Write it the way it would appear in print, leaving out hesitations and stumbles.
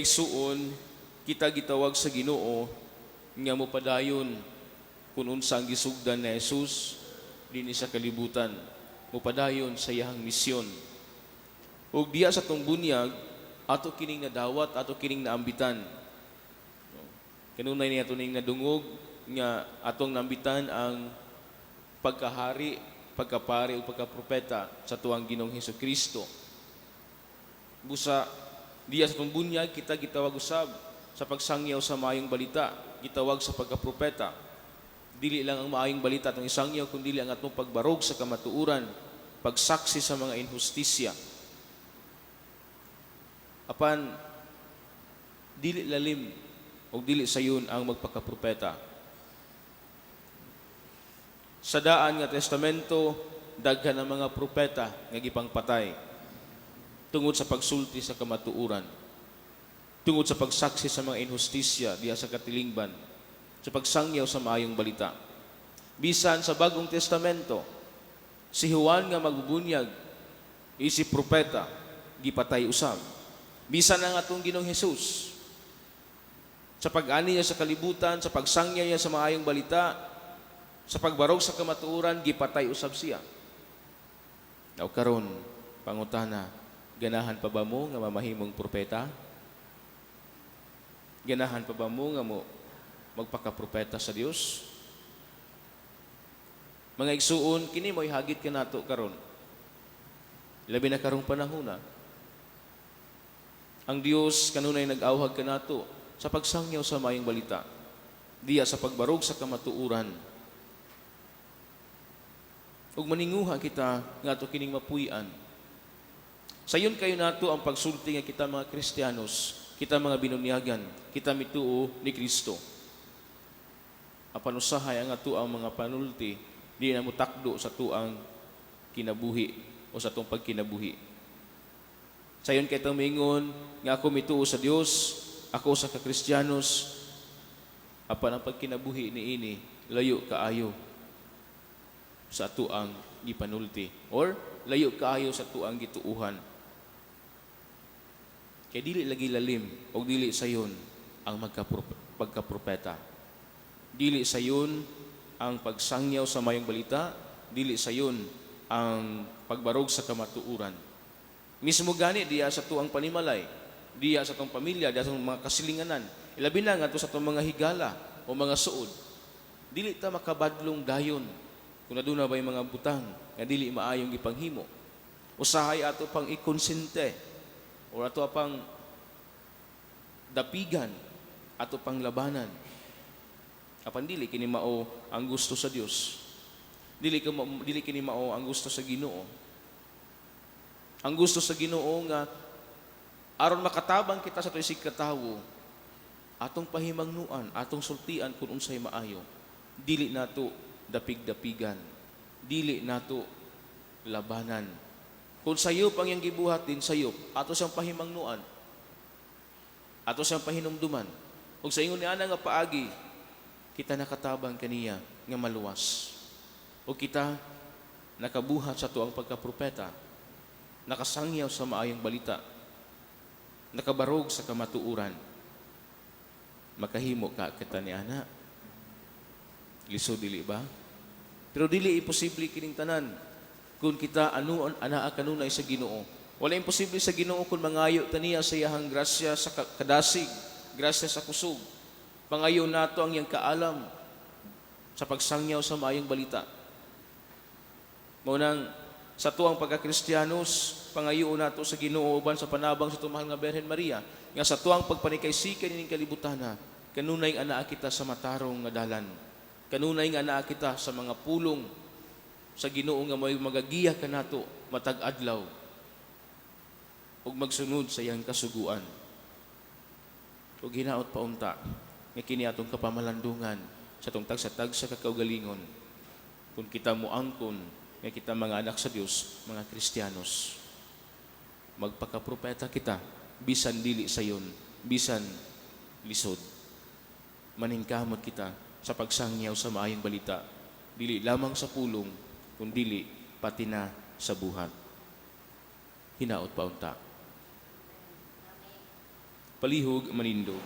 Suon kita gitawag sa Ginoo nga mopadayon kun unsa ang gisugdan ni Jesus dinhi sa kalibutan, mopadayon sa iyang misyon. Ug diya sa tong bunyag ato kining nadawat, ato kining naambitan. Kanunay niya ning nadungog nga atong naambitan ang pagkahari, pagkapari o pagkapropeta sa tuang Ginoong Hesukristo. Busa diya sa tong bunyag kita gitawag usab sa pagsangyaw sa maayong balita, gitawag sa pagkapropeta. Dili lang ang maayong balita atong isangyaw kundi ang atong pagbarog sa kamatuoran, pagsaksi sa mga inhustisya. Apan dili lalim o dili sayon ang magpakapropeta. Sa daan nga testamento daghan ang mga propeta nga gipangpatay tungod sa pagsulti sa kamatuoran, tungod sa pagsaksi sa mga inhustisya diya sa katilingban, sa pagsangyaw sa maayong balita. Bisan sa Bagong Testamento, si Juan nga magbubunyag, isip propeta, gipatay usab. Bisan ang atong Ginoong Hesus, sa pag-ani niya sa kalibutan, sa pagsangyaw niya sa maayong balita, sa pagbarog sa kamatuoran, gipatay usab siya. Now karon, pangutana, ganahan pa ba mo nga mamahimong propeta? Ganahan pa ba mo nga mo magpakapropeta sa Dios? Mga igsuon, kini mo'y hagit ka nato karon. Labi na karong panahona. Ang Dios kanunay nag-awhag ka nato sa pagsangyaw sa maayong balita, diya sa pagbarog sa kamatuoran. Ug maninguha kita nga ato kining mapuy-an. Sayon kayo nato ang pagsulti nga kita mga Kristiyanos, kita mga binunyagan, kita mituo ni Kristo. Apan usahay ang ato ang mga panulti, di na mutakdo sa tuang kinabuhi o sa tuang pagkinabuhi. Sayon kayo mingon nga ako mituo sa Dios, ako sa ka-Kristiyanos, apan ang pagkinabuhi niini layo kaayo sa tuang gipanulti or layo kaayo sa tuang gituuhan. Kaya dili lagi lalim o dili sayon ang pagkapropeta. Dili sayon ang pagsangyaw sa mayong balita, dili sayon ang pagbarog sa kamatuoran. Mismo gani diya sa tuang panimalay, diya sa tong pamilya, diya sa mga kasilinganan, ilabi na nga sa tong mga higala o mga suod. Dili ta makabadlong dayon kung aduna bay mga butang nga dili maayong ipanghimo. Usahay ato pang ikonsente o ato pang dapigan, ato pang labanan. Apan dili kini mao ang gusto sa Dios. Dili kini mao ang gusto sa Ginoo. Ang gusto sa Ginoo nga aron makatabang kita sa tuig katawo, atong pahimangnuan, atong sultian kung unsay maayo. Dili nato dapig-dapigan. Dili nato labanan. Kung sayop ang iyang gibuhat din sayop, ato siyang pahimangnuan, ato siyang pahinumduman. Ug sa ingon ni ana nga paagi, kita nakatabang kaniya nga maluwas. O kita nakabuhat sa tuang pagkapropeta, nakasangyaw sa maayong balita, nakabarog sa kamatuoran. Makahimo ka kita ni ana. Lisod dili ba? Pero dili imposible kining tanan kung kita anaa kanunay sa Ginoo. Wala imposible sa Ginoo kung mangayo taniya sa iyang grasya sa kadasig, grasya sa kusog. Pangayo nato ang iyang kaalam sa pagsangyaw sa maayong balita. Maunang sa tuang pagka-Kristiyanos, pangayo nato sa Ginoo uban sa panabang sa tumahal nga Birhen Maria, nga sa tuang pagpanikaisikan ining kalibutana, kanunay anaa kita sa matarong nga dalan. Kanunay nga anaa kita sa mga pulong sa Ginoo nga may magagiya kanato matag adlaw ug magsunod sa iyang kasuguan. Ug hinaot paunta nga kini atong kapamalandungan sa tong tagsa-tagsa kakaugalingon kung kita moangkon nga kita mga anak sa Dios, mga Kristiyanos. Magpakapropeta kita bisan dili sayon, bisan lisod. Maningkamot kita sa pagsangyaw sa maayong balita, dili lamang sa pulong kundili pati na sa buhat. Hinaot paunta. palihog manindog.